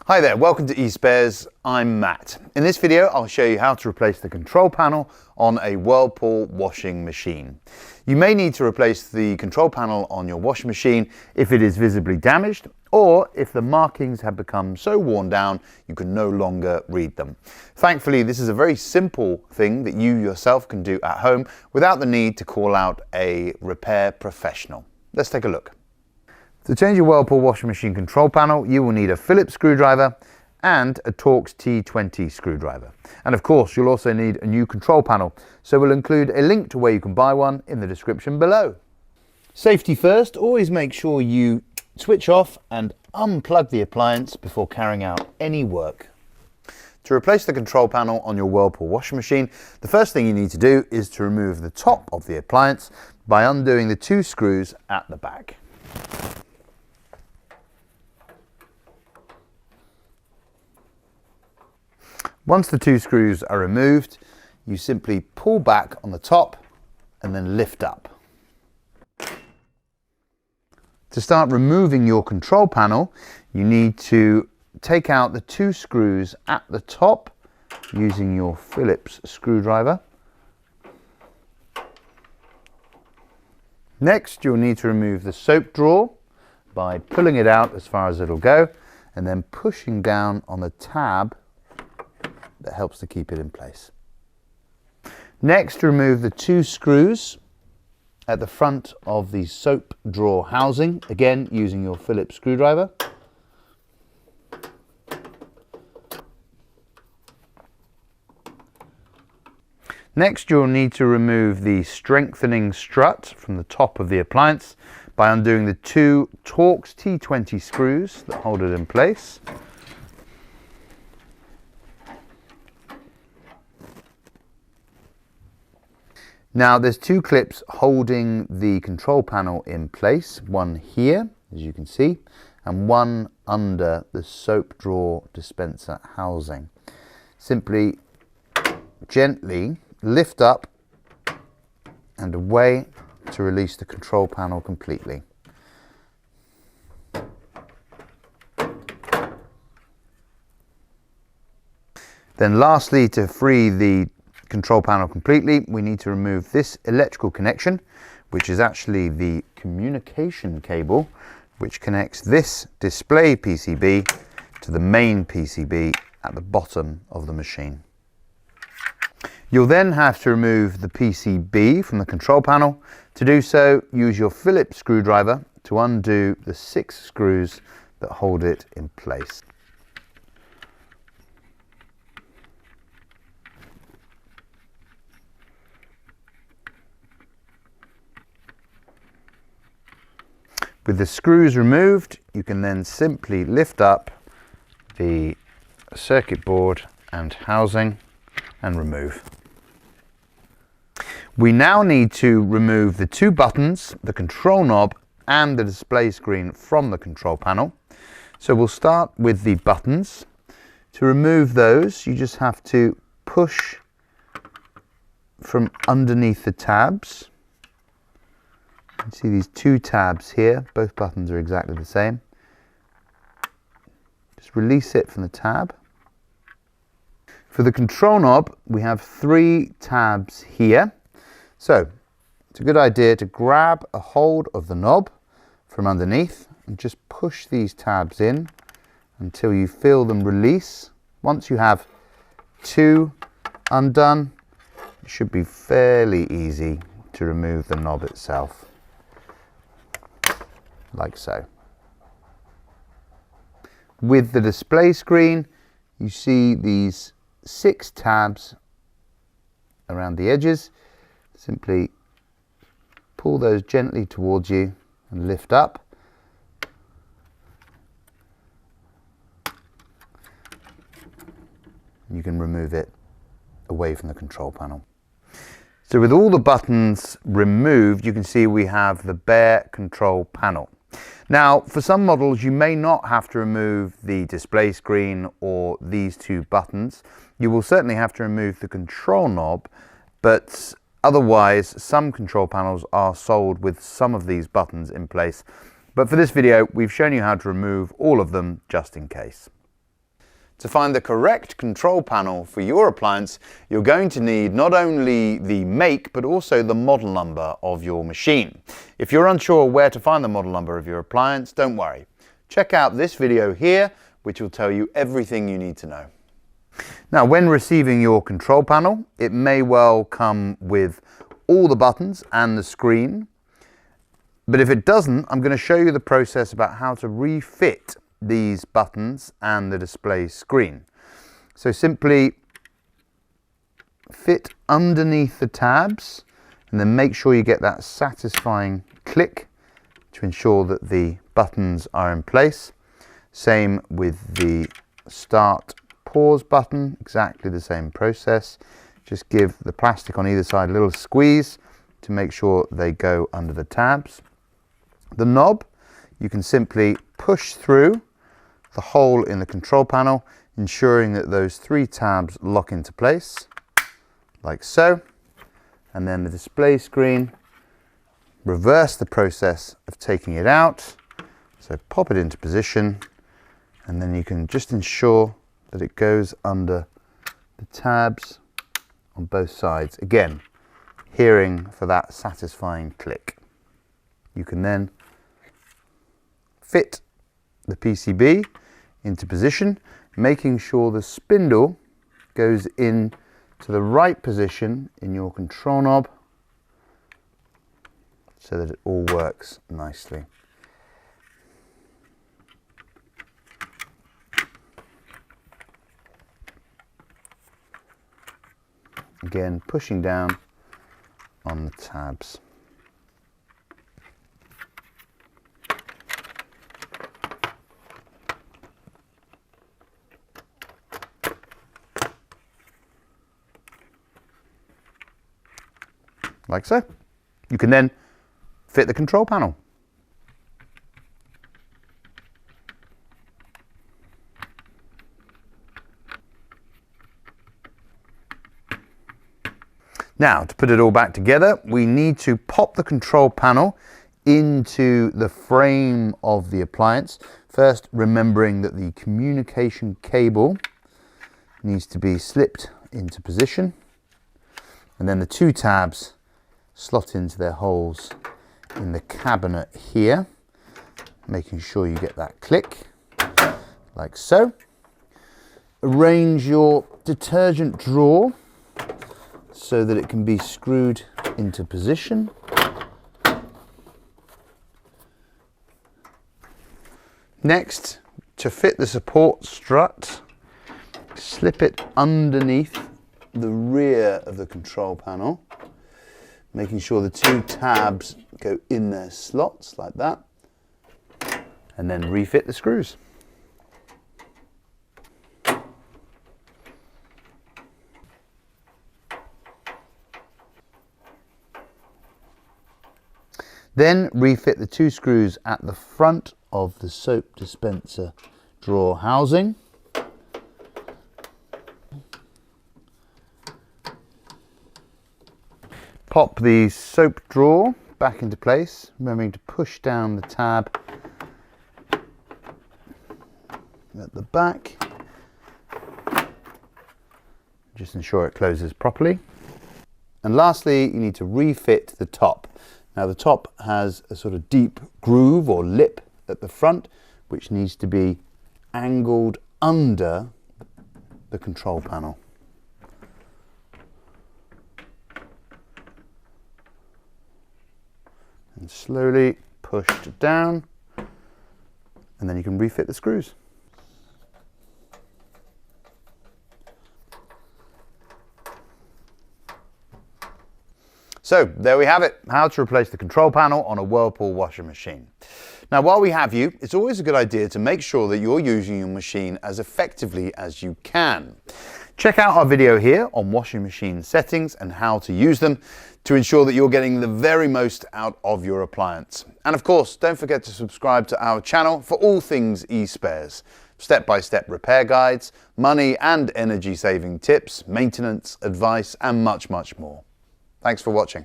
Hi there, welcome to eSpares. I'm Matt. In this video, I'll show you how to replace the control panel on a Whirlpool washing machine. You may need to replace the control panel on your washing machine if it is visibly damaged or if the markings have become so worn down you can no longer read them. Thankfully, this is a very simple thing that you yourself can do at home without the need to call out a repair professional. Let's take a look. To change your Whirlpool washing machine control panel, you will need a Phillips screwdriver and a Torx T20 screwdriver. And of course, you'll also need a new control panel, so we'll include a link to where you can buy one in the description below. Safety first, always make sure you switch off and unplug the appliance before carrying out any work. To replace the control panel on your Whirlpool washing machine, the first thing you need to do is to remove the top of the appliance by undoing the two screws at the back. Once the two screws are removed, you simply pull back on the top and then lift up. To start removing your control panel, you need to take out the two screws at the top using your Phillips screwdriver. Next, you'll need to remove the soap drawer by pulling it out as far as it'll go and then pushing down on the tab that helps to keep it in place. Next, remove the two screws at the front of the soap drawer housing, again using your Phillips screwdriver. Next, you'll need to remove the strengthening strut from the top of the appliance by undoing the two Torx T20 screws that hold it in place. Now there's two clips holding the control panel in place, one here as you can see and one under the soap drawer dispenser housing. Simply gently lift up and away to release the control panel completely. Then lastly, to free the control panel completely, we need to remove this electrical connection, which is actually the communication cable which connects this display PCB to the main PCB at the bottom of the machine. You'll then have to remove the PCB from the control panel. To do so, use your Phillips screwdriver to undo the 6 screws that hold it in place. With the screws removed, you can then simply lift up the circuit board and housing and remove. We now need to remove the two buttons, the control knob and the display screen from the control panel. So we'll start with the buttons. To remove those, you just have to push from underneath the tabs. You can see these two tabs here, both buttons are exactly the same. Just release it from the tab. For the control knob, we have 3 tabs here. So it's a good idea to grab a hold of the knob from underneath and just push these tabs in until you feel them release. Once you have 2 undone, it should be fairly easy to remove the knob itself. Like so. With the display screen, you see these 6 tabs around the edges. Simply pull those gently towards you and lift up. You can remove it away from the control panel. So with all the buttons removed, you can see we have the bare control panel. Now, for some models, you may not have to remove the display screen or these 2 buttons. You will certainly have to remove the control knob, but otherwise, some control panels are sold with some of these buttons in place. But for this video, we've shown you how to remove all of them just in case. To find the correct control panel for your appliance, you're going to need not only the make, but also the model number of your machine. If you're unsure where to find the model number of your appliance, don't worry. Check out this video here, which will tell you everything you need to know. Now, when receiving your control panel, it may well come with all the buttons and the screen. But if it doesn't, I'm going to show you the process about how to refit these buttons and the display screen. So simply fit underneath the tabs and then make sure you get that satisfying click to ensure that the buttons are in place. Same with the start pause button, exactly the same process. Just give the plastic on either side a little squeeze to make sure they go under the tabs. The knob, you can simply push through the hole in the control panel, ensuring that those 3 tabs lock into place, like so. And then the display screen, reverse the process of taking it out. So pop it into position, and then you can just ensure that it goes under the tabs on both sides. Again, hearing for that satisfying click. You can then fit the PCB into position, making sure the spindle goes in to the right position in your control knob so that it all works nicely. Again, pushing down on the tabs. Like so. You can then fit the control panel. Now, to put it all back together, we need to pop the control panel into the frame of the appliance. First, remembering that the communication cable needs to be slipped into position, and then the 2 tabs slot into their holes in the cabinet here, making sure you get that click, like so. Arrange your detergent drawer so that it can be screwed into position. Next, to fit the support strut, slip it underneath the rear of the control panel, making sure the 2 tabs go in their slots like that, and then refit the screws. Then refit the 2 screws at the front of the soap dispenser drawer housing. Pop the soap drawer back into place, remembering to push down the tab at the back. Just ensure it closes properly. And lastly, you need to refit the top. Now the top has a sort of deep groove or lip at the front, which needs to be angled under the control panel. And slowly pushed down, and then you can refit the screws. So there we have it, how to replace the control panel on a Whirlpool washing machine. Now, while we have you, it's always a good idea to make sure that you're using your machine as effectively as you can. Check out our video here on washing machine settings and how to use them to ensure that you're getting the very most out of your appliance. And of course, don't forget to subscribe to our channel for all things e-spares. Step-by-step repair guides, money and energy saving tips, maintenance, advice, and much, much more. Thanks for watching.